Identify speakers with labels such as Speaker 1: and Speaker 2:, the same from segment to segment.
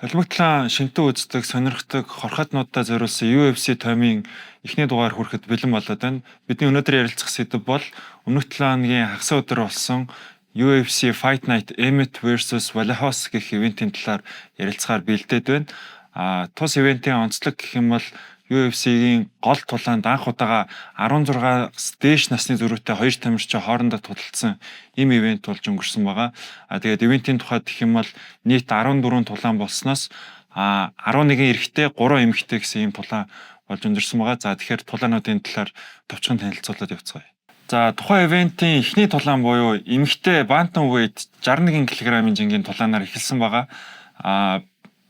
Speaker 1: Холимогтлон шинтэн үздэг, сонирхдаг, хорхоотнуудаа зориулсан UFC тоймын эхний дугаар хүрэхэд бэлэн болоод байна. Бидний өнөөдөр ярилцах сэдэв бол өмнөх 7 хоногийн хагас өдөр болсон UFC Fight Night Emmett versus Vallejos гэх ивентийн талаар ярилцахаар бэлдээд байна. Тус ивентийн онцлог гэх юм бол UFC-гийн гол тулаанд анх удаага 16-аас дээш насны зүрхтэй хоёр тамирчин хоорондоо тулалдсан ийм ивент болж өнгөрсөн байгаа. Тэгээд ивентийн тухайд гэх юм бол нийт 14 тулаан болсноос 11 эрэгтэй, 3 эмэгтэй гэсэн ийм тулаан болж өнгөрсөн байгаа. За тэгэхээр тулаануудын талаар товчхон танилцуулаад явцгаая. За тухайн ивентийн эхний тулаан буюу эмэгтэй bantamweight 61 кг-ийн жингийн тулаанаар эхэлсэн байгаа.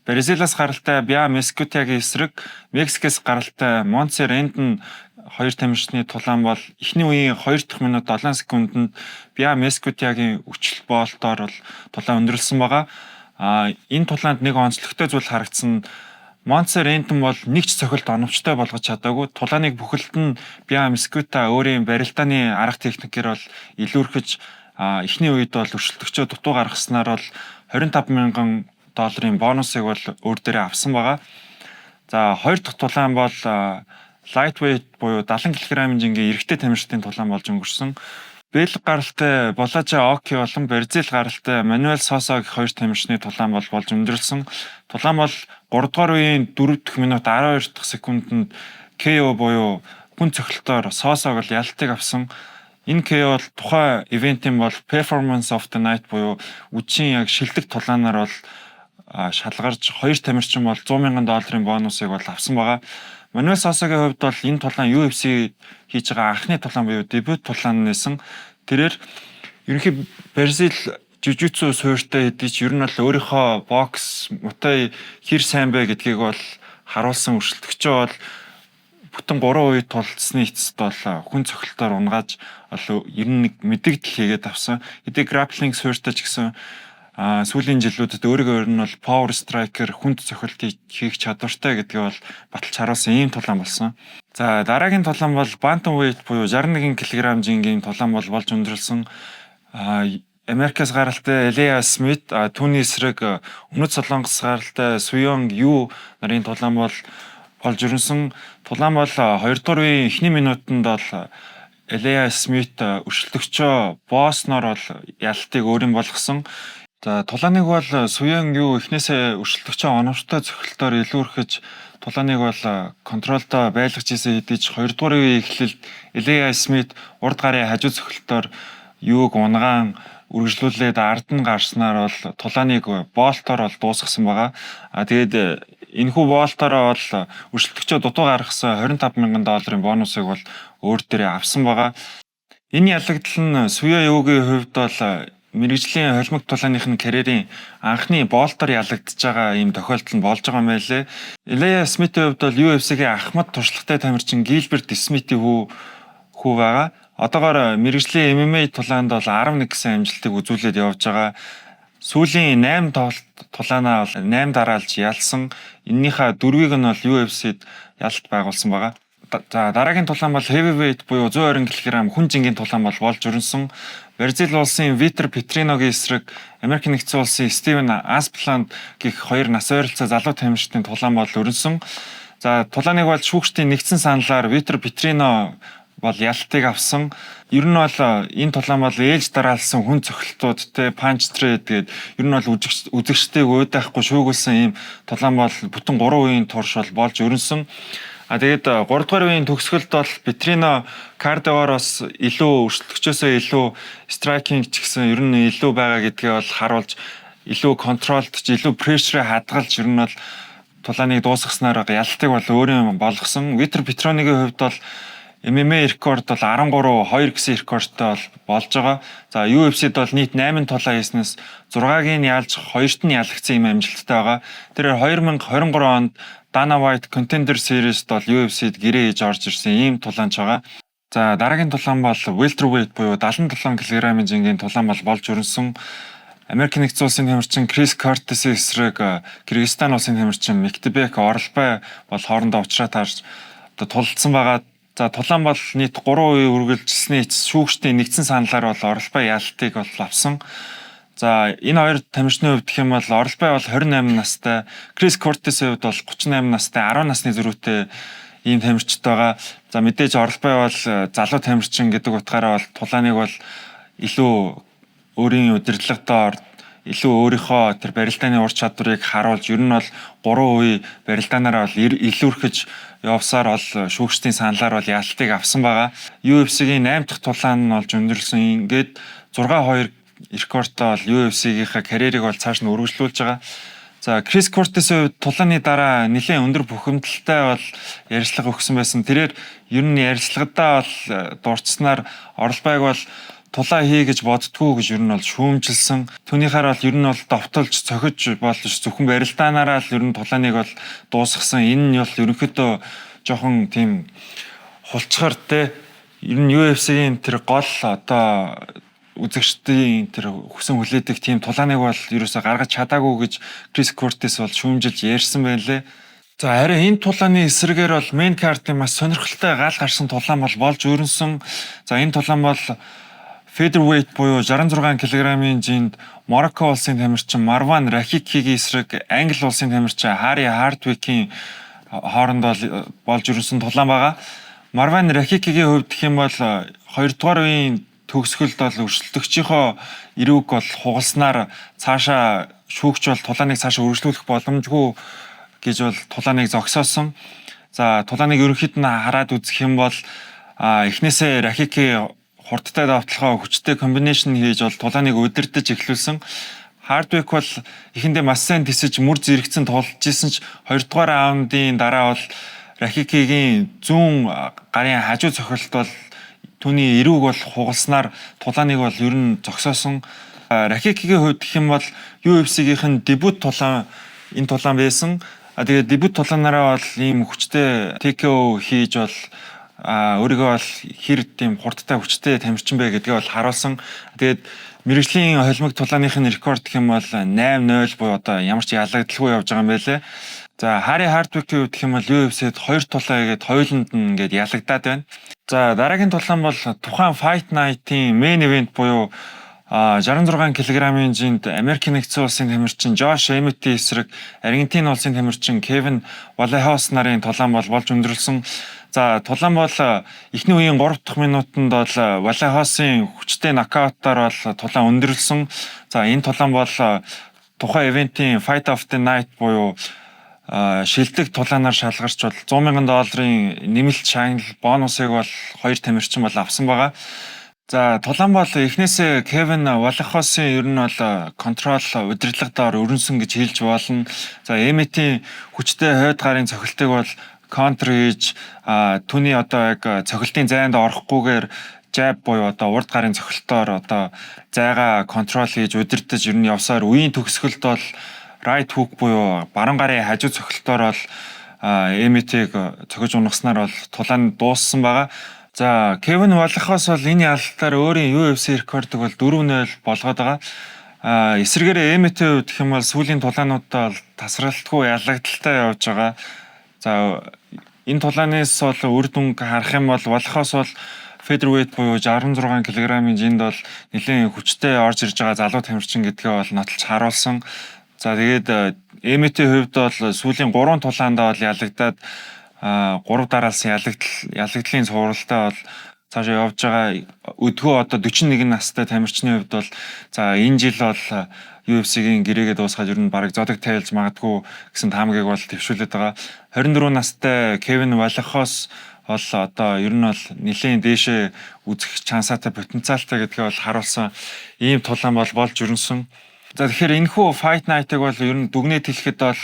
Speaker 1: Бразилаас гаралтай Бя Мескутягийн эсрэг Мексикээс гаралтай Монсе Ренден хоёр тамирчны тулаан бол эхний үеийн 2 дахь минут 7 секундэд Бя Мескутягийн өчл боолтоор бол тулаан өндөрлсөн байгаа. Энэ тулаанд нэг онцлогтой зүйл харагдсан. Монсе Ренден бол нэг ч цохилт оновчтой болгож чадаагүй. Тулааныг бүхэлд нь Бя Мескута өөрийн барилдааны арга техникээр бол илүүрхэж эхний үед бол өршөлтөгчөө дутуу гаргаснаар бол 25,000 долларын бонусыг бол өөр дээрээ авсан байгаа. За хоёр дахь тулаан бол lightweight буюу 70 кг-ийн жингийн эрэгтэй тамирчдын тулаан болж өнгөрсөн. Бэлг гаралтай Болажа Оки болон Бразил гаралтай Мануэль Сосо гэх хоёр тамирчны тулаан бол болж өндөрлсөн. Тулаан бол 3 дугаар үеийн 4 дахь минут 12 дахь секундэд KO буюу хүн цохилтоор Сосог бол ялтыг авсан. Энэ KO бол тухайн ивентийн бол performance of the night буюу үдшийн яг шилдэг тулаанаар бол шалгарч хоёр тамирчин бол 100,000 долларын бонусыг бол авсан байгаа. Мануэль Сосогийн хувьд бол энэ тулаан UFC хийж байгаа анхны тулаан буюу дебют тулаан нээсэн. Тэрээр ерөнхий Бразил жижигцүү суурьтай хэдий ч ер нь бол өөрийнхөө бокс мутай хэр сайн бэ гэдгийг бол харуулсан. Өршөлтөгчөө бол бүтэн 3 үед тулцсны эцэст бол хүн цохилтоор унгааж ер нь нэг мэдэгдэл хийгээд авсан. Хэдий grappling суурьтай ч гэсэн сүүлийн жилүүдэд өөрөөр нь бол power striker хүнд цохилт хийх чадвартай гэдгээ бол баталж харуулсан ийм тулаан болсон. За дараагийн тулаан бол bantamweight буюу 61 кг жингийн тулаан болж өндөрлсөн. Америкаас гаралтай Elias Smith, түүний эсрэг Өмнөд Солонгос гаралтай Suyong Yu нарын тулаан болж өрнсөн. Тулаан бол 2 дугаар үеийн эхний минутанд бол Elias Smith өршөлтөгчөө боосноор бол ялтыг өөрийн болгосон. За тулааныг бол Suyong Yu эхнээсээ өршөлтөгчөө оновчтой цохилтоор илүүрхэж тулааныг бол контролдоо байлгаж ийсэн хэдий ч 2 дугаар үеийн эхлэлд Elias Smith урд гарын хажуу цохилтоор Юуг унгаан үргэлжлүүлээд ард нь гарснаар бол тулааныг боолтоор бол дуусгасан байгаа. Тэгээд энэхүү боолтоор бол өршөлтөгчөө дутуу гаргасан 25,000 долларын бонусыг бол өөр дээрээ авсан байгаа. Энэ ялагдал нь Suyong Yu-гийн хувьд бол мэргэжлийн холимог тулааных нь карьерийн анхны боолтоор ялагдж байгаа ийм тохиолдол нь болж байгаа юм байлээ. Elias Smith-ийн хувьд бол UFC-гийн ахмад туршлагатай тамирчин Gilbert Smith-ийн хүү байгаа. Одоогоор мэргэжлийн MMA тулаанд бол 11 гэсэн амжилтыг үзүүлээд явж байгаа. Сүүлийн 8 тулаанаа бол 8 дараалж ялсан. Эннийхээ 4-ийг нь бол UFC-д ялалт байгуулсан байгаа. За дараагийн тулаан бол heavyweight буюу 120 кг хүн жингийн тулаан болж өрнсөн. Бразил улсын Vitor Petrinoгийн эсрэг Америк нэгдсэн улсын Steven Aspland гэх хоёр нас ойролцоо залуу тамирчдын тулаан бол өрнсөн. За тулааныг бол шүүгчдийн нэгдсэн саналаар Vitor Petrino бол ялтыг авсан. Ер нь бол энэ тулаан бол ээлж дараалсан хүн цохилтууд punch trade гэдэг ер нь бол үзэгчтэйг уйдаахгүй шүүгүүлсэн ийм тулаан бол бүтэн 3 үеийн турш болж өрнсөн. Тэгээд 3 дугаар үеийн төгсгөлд бол Петрино кардиогоороос илүү өршөлтөгчөөсөө илүү страйкинг ч гэсэн ер нь илүү байгаа гэдгээ бол харуулж илүү контролд ч илүү прешрээ хадгалж ер нь бол тулааныг дуусгаснаар ялтыг бол өөрийн болгосон. Vitor Petrinoгийн хувьд бол MMA рекорд бол 13-2 гэсэн рекордтой болж байгаа. За UFC-д бол нийт 8 тулаан хийснээс 6-ыг нь ялж 2-т нь ялагдсан юм амжилттай байгаа. Тэр 2023 онд Dana White Contender Series-д бол UFC-д гэрээ хийж орж ирсэн ийм тулаанч байгаа. За дараагийн тулаан бол welterweight буюу 77 кг-ийн жингийн тулаан болж өрнсөн. Америк нэгдсэн улсын тамирчин Крис Кортесийн эсрэг Кыргызстан улсын тамирчин Мектебек Орлбай бол хоорондоо уулзраа таарч тулалдсан байгаа. За тулаан бол нийт 3 үе үргэлжилсний шүүгчдийн нэгдсэн саналаар бол Орлбай ялтыг бол авсан. За энэ хоёр тамирчны хувьд гэх юм бол Орлбай бол 28 настай, Крис Кортисийн хувьд бол 38 настай, 10 насны зөрүүтэй ийм тамирчид байгаа. За мэдээж Орлбай бол залуу тамирчин гэдэг утгаараа бол тулааныг бол илүү өөрийн удирдлагатаар илүү өөрийнхөө тэр барилдааны ур чадварыг харуулж ер нь бол 3% барилдаанаараа бол илүүрхэж явсаар бол шүүгчдийн саналаар бол ялтыг авсан байгаа. UFC-гийн 8 дахь тулаан нь болж өндөрлсөн. Ингээд 6-2 рекордтой бол UFC-гийнхаа карьерийг бол цааш нь үргэлжлүүлж байгаа. За Крис Кортисийн хувьд тулааны дараа нэлээд өндөр бухимдалтай бол ярилцлага өгсөн байсан. Тэрээр ер нь ярилцлагадаа бол дурдсанаар Орлбайг бол тулаа хий гэж боддгоо гэж ер нь бол шүүмжилсэн. Түүнийхээр бол ер нь бол довтолж цохиж болж зөвхөн барилдаанаараа л ер нь тулааныг бол дуусгасан. Энэ нь бол ерөнхийдөө жоохон тийм хулцгаар те ер нь UFC-ийн тэр гол одоо үзэгчдийн тэр хүсэн хүлээдэг тийм тулааныг бол ерөөсө гаргаж чадаагүй гэж Крис Кортис бол шүүмжилж ярьсан байлээ. За харин энэ тулааны эсрэгээр бол мейн картын маш сонирхолтой гал гарсан тулаан бол болж өрнсөн. За энэ тулаан бол featherweight буюу 66 кг-ийн жинд Марокко улсын тамирчин Марван Рахикигийн эсрэг Англи улсын тамирчин Хари Хардвикийн хоорондоо болж өрнсөн тулаан байгаа. Марван Рахикигийн хувьд гэх юм бол 2 дугаар үеийн төгсгөлд бол өрсөлдөгчийнхөө эрүүг бол хугалснаар цаашаа шүүгч бол тулааныг цаашаа үргэлжлүүлэх боломжгүй гэж бол тулааныг зогсоосон. За тулааныг ерөнхийд нь хараад үзэх юм бол эхнээсээ Рахики хурдтай давталгаа хүчтэй комбинашн хийж бол тулааныг удирдах эхлүүлсэн. Хардвик бол эхэндээ маш сайн тисэж мөр зэрэгцэн тулж исэн ч 2 дугаар раундын дараа бол Рахикигийн зүүн гарын хажуу цохилт бол түүний эрүүг бол хугалснаар тулааныг бол ер нь зогсоосон. Рахикигийн хувьд гэх юм бол UFC-гийнхэн дебют тулаан энэ тулаан байсан. Тэгээд дебют тулаанаараа бол ийм хүчтэй TKO хийж бол өөрийгөө бол хэр тийм хурдтай хүчтэй тамирчин бэ гэдгээ бол харуулсан. Тэгээд мэрэгжлийн холимог тулааныхын рекорд гэх юм бол 8-0 буюу одоо ямар ч ялагдaltaгүй явж байгаа юм байлээ. За Хари Хардвикийн хувьд гэх юм бол UFC-д 2 тулаа игээд хоёуланд нь ингээд ялагдаад байна. За дараагийн тулаан бол тухайн Fight Night-ийн main event буюу 66 кг-ийн жинд Америк нэгдсэн улсын тамирчин Жош Эмити эсрэг Аргентин улсын тамирчин Кевин Валехос нарын тулаан бол болж өндөрлсөн. За тулаан бол эхний үеийн 3 дахь минутанд бол Валехосын хүчтэй нокаутаар бол тулаан өндөрлсөн. За энэ тулаан бол тухайн ивентийн Fight of the Night буюу шилдэг тулаанаар шалгарч бол $100,000 нэмэлт шагнал бонусыг бол хоёр тамирчин бол авсан байгаа. За тулаан бол эхнээсээ Кевин Валехосын ер нь бол контрол удирдлагатаар өрнсөн гэж хэлж болно. За Эмитийн хүчтэй хойд гарын цохилтыг бол контр хийж түүний одоо яг цохилтын зайд орохгүйгээр жаб буюу одоо урд гарын цохилтоор одоо зайгаа контрол хийж удирдах ер нь явсаар үеийн төгсгөлд бол right hook буюу баруун гарын хажуу цохилтоор бол Эмитийг цохиж унагаснаар бол тулаан дууссан байгаа. За Кевин Валехос бол энэ ялалтаар өөрийн UFC рекордыг бол 4-0 болгоод байгаа. Эсвэргээр Эмитийн хувьд гэх юм бол сүүлийн тулаануудаа бол тасралтгүй ялагдaltaй явж байгаа. За энэ тулаанаас бол үр дүн харах юм бол Валехос бол featherweight буюу 66 кг-ийн жинд бол нэлээд хүчтэй орж ирж байгаа залуу тамирчин гэдгээ бол нотолж харуулсан. За тэгээд Эмитийн хувьд бол сүүлийн 3 тулаандаа бол ялагдаад 3 дараалсан ялагдлын цувралтай бол цаашаа явж байгаа. Өдгөө одоо 41 настай тамирчны хувьд бол за энэ жил бол UFC-гийн гэрээгээ дуусгаад ер нь бараг зодог тайлж магадгүй гэсэн таамагийг бол төвшүүлээд байгаа. 24 настай Кевин Валехос бол одоо ер нь бол нэлээд дээшээ үзэх чансаатай потенциалтай гэдгээ бол харуулсан ийм тулаан бол болж өрнсөн. За тэгэхээр энэхүү Fight Night-ыг бол ер нь дүгнээд хэлэхэд бол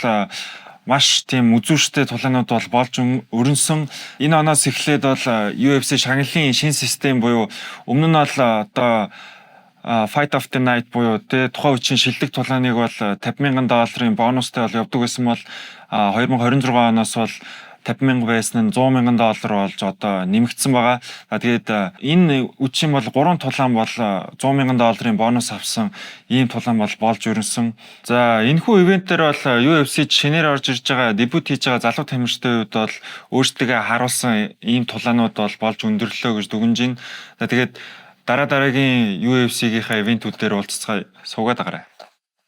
Speaker 1: маш тийм үзүүштэй тулаанууд бол болж өрнсөн. Энэ оноос эхлээд бол UFC шагналын шинэ систем буюу өмнө нь бол одоо Fight of the Night буюу тухайн үеийн шилдэг тулааныг бол $50,000 бонустай бол явдаг байсан бол 2026 оноос бол $50,000 байсан нь $100,000 болж одоо нэмэгдсэн байгаа. Тэгээд энэ үеийн бол 3 тулаан бол $100,000 бонус авсан ийм тулаан бол болж өрнсөн. За энэхүү ивентээр бол UFC-д шинээр орж ирж байгаа дебют хийж байгаа залуу тамирчдын хувьд бол өөрсдөө харуулсан ийм тулаанууд бол болж өндөрлөө гэж дүгнэж байна. Тэгээд дараа дараагийн UFC-гийнхаа ивентүүд дээр уулзцай суугаад агараа.